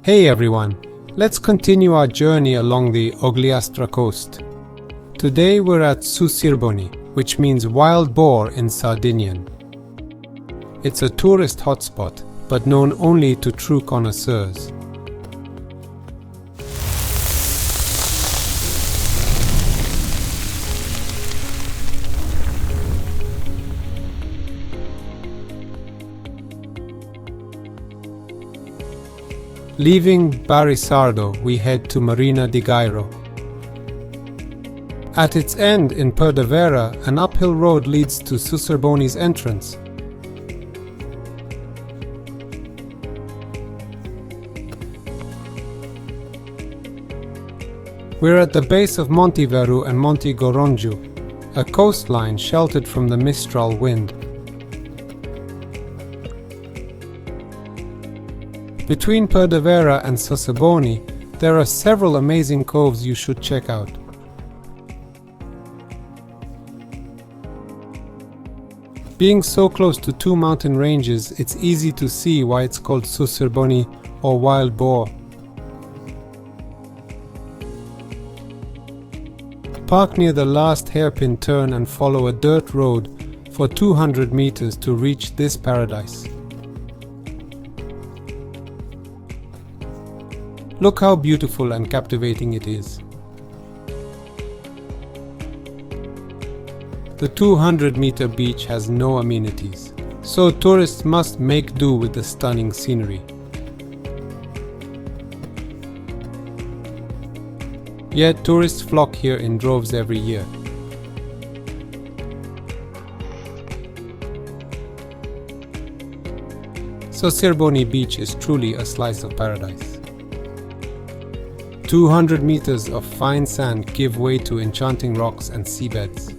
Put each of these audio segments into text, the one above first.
Hey everyone, let's continue our journey along the Ogliastra coast. Today we're at Su Sirboni, which means wild boar in Sardinian. It's a tourist hotspot, but known only to true connoisseurs. Leaving Barisardo, we head to Marina di Gairo. At its end in Perdavera, an uphill road leads to Su Sirboni's entrance. We're at the base of Monte Veru and Monte Gorongiu, a coastline sheltered from the Mistral wind. Between Perdavera and Su Sirboni, there are several amazing coves you should check out. Being so close to two mountain ranges, it's easy to see why it's called Su Sirboni or Wild Boar. Park near the last hairpin turn and follow a dirt road for 200 meters to reach this paradise. Look how beautiful and captivating it is. The 200-meter beach has no amenities, so tourists must make do with the stunning scenery. Yet tourists flock here in droves every year. Su Sirboni beach is truly a slice of paradise. 200 meters of fine sand give way to enchanting rocks and seabeds.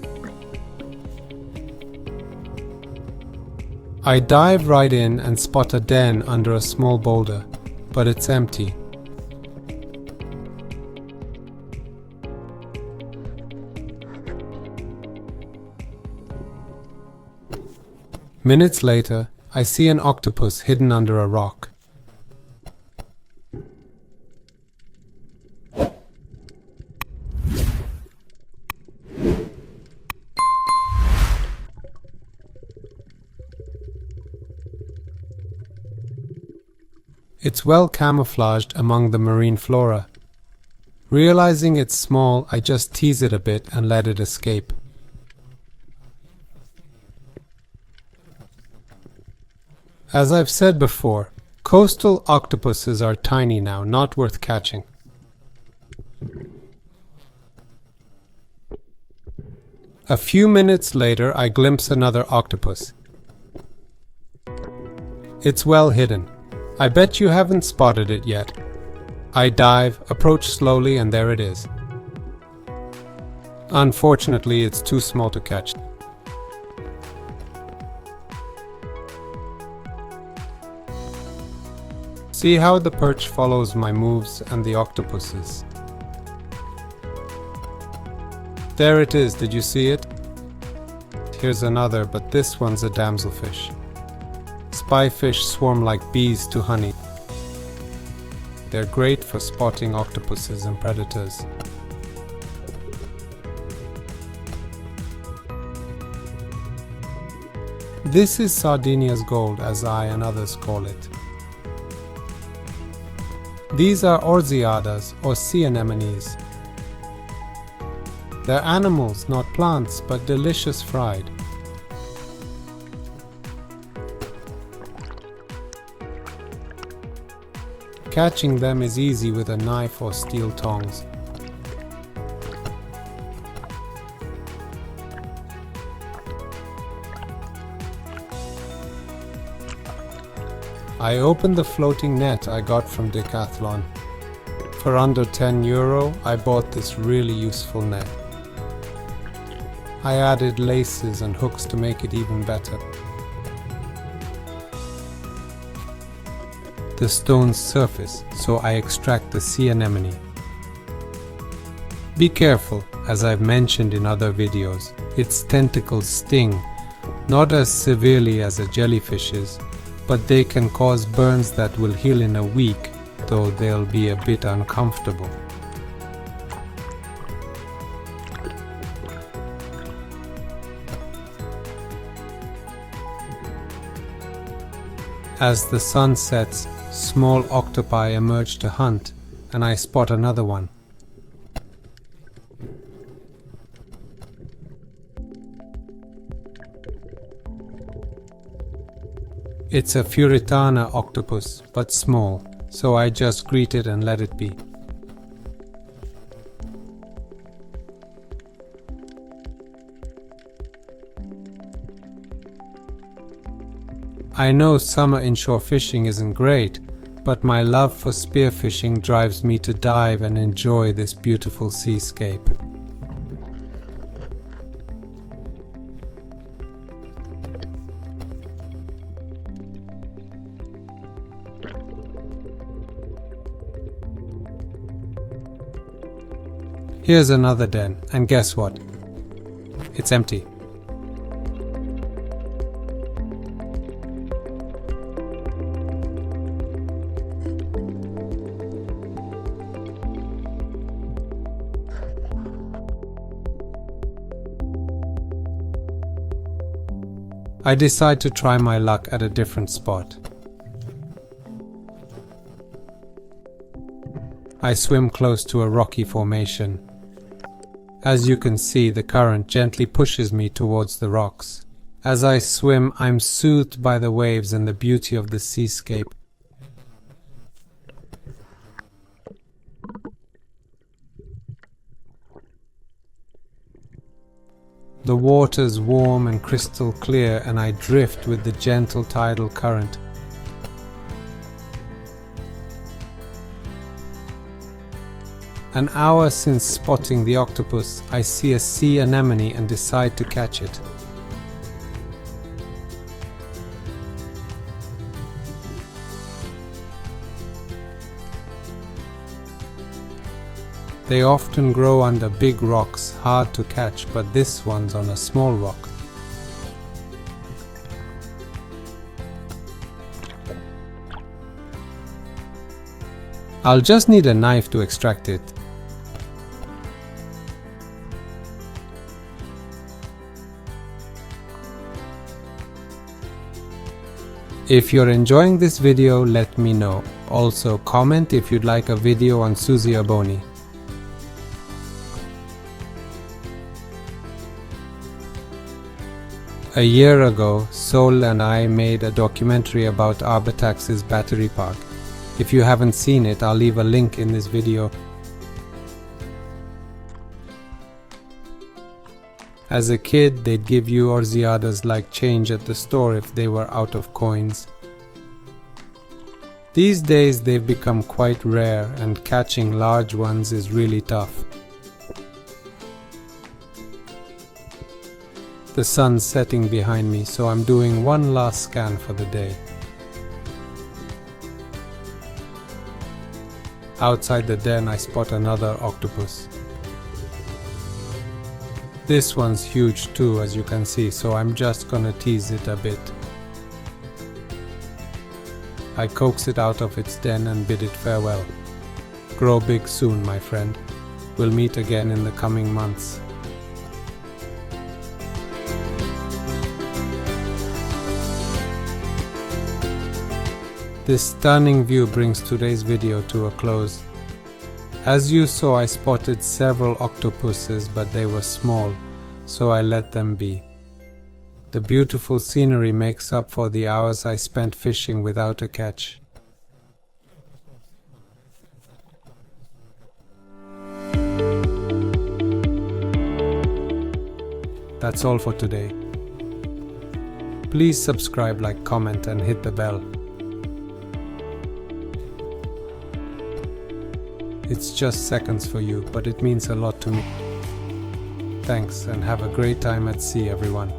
I dive right in and spot a den under a small boulder, but it's empty. Minutes later, I see an octopus hidden under a rock. It's well camouflaged among the marine flora. Realizing it's small, I just tease it a bit and let it escape. As I've said before, coastal octopuses are tiny now, not worth catching. A few minutes later, I glimpse another octopus. It's well hidden. I bet you haven't spotted it yet. I dive, approach slowly, and there it is. Unfortunately, it's too small to catch. See how the perch follows my moves and the octopus's. There it is, did you see it? Here's another, but this one's a damselfish. Spyfish swarm like bees to honey. They're great for spotting octopuses and predators. This is Sardinia's gold, as I and others call it. These are orziadas, or sea anemones. They're animals, not plants, but delicious fried. Catching them is easy with a knife or steel tongs. I opened the floating net I got from Decathlon. For under €10, I bought this really useful net. I added laces and hooks to make it even better. The stones surface, so I extract the sea anemone. Be careful, as I've mentioned in other videos, its tentacles sting, not as severely as a jellyfish's, but they can cause burns that will heal in a week though they'll be a bit uncomfortable. As the sun sets, small octopi emerge to hunt, and I spot another one. It's a Furitana octopus, but small, so I just greet it and let it be. I know summer inshore fishing isn't great, but my love for spearfishing drives me to dive and enjoy this beautiful seascape. Here's another den, and guess what? It's empty. I decide to try my luck at a different spot. I swim close to a rocky formation. As you can see, the current gently pushes me towards the rocks. As I swim, I'm soothed by the waves and the beauty of the seascape. The water's warm and crystal clear, and I drift with the gentle tidal current. An hour since spotting the octopus, I see a sea anemone and decide to catch it. They often grow under big rocks, hard to catch, but this one's on a small rock. I'll just need a knife to extract it. If you're enjoying this video, let me know. Also, comment if you'd like a video on Su Sirboni. A year ago, Sol and I made a documentary about Arbatax's battery park. If you haven't seen it, I'll leave a link in this video. As a kid, they'd give you orziadas like change at the store if they were out of coins. These days they've become quite rare, and catching large ones is really tough. The sun's setting behind me, so I'm doing one last scan for the day. Outside the den, I spot another octopus. This one's huge too, as you can see, so I'm just gonna tease it a bit. I coax it out of its den and bid it farewell. Grow big soon, my friend. We'll meet again in the coming months. This stunning view brings today's video to a close. As you saw, I spotted several octopuses, but they were small, so I let them be. The beautiful scenery makes up for the hours I spent fishing without a catch. That's all for today. Please subscribe, like, comment, and hit the bell. It's just seconds for you, but it means a lot to me. Thanks, and have a great time at sea, everyone.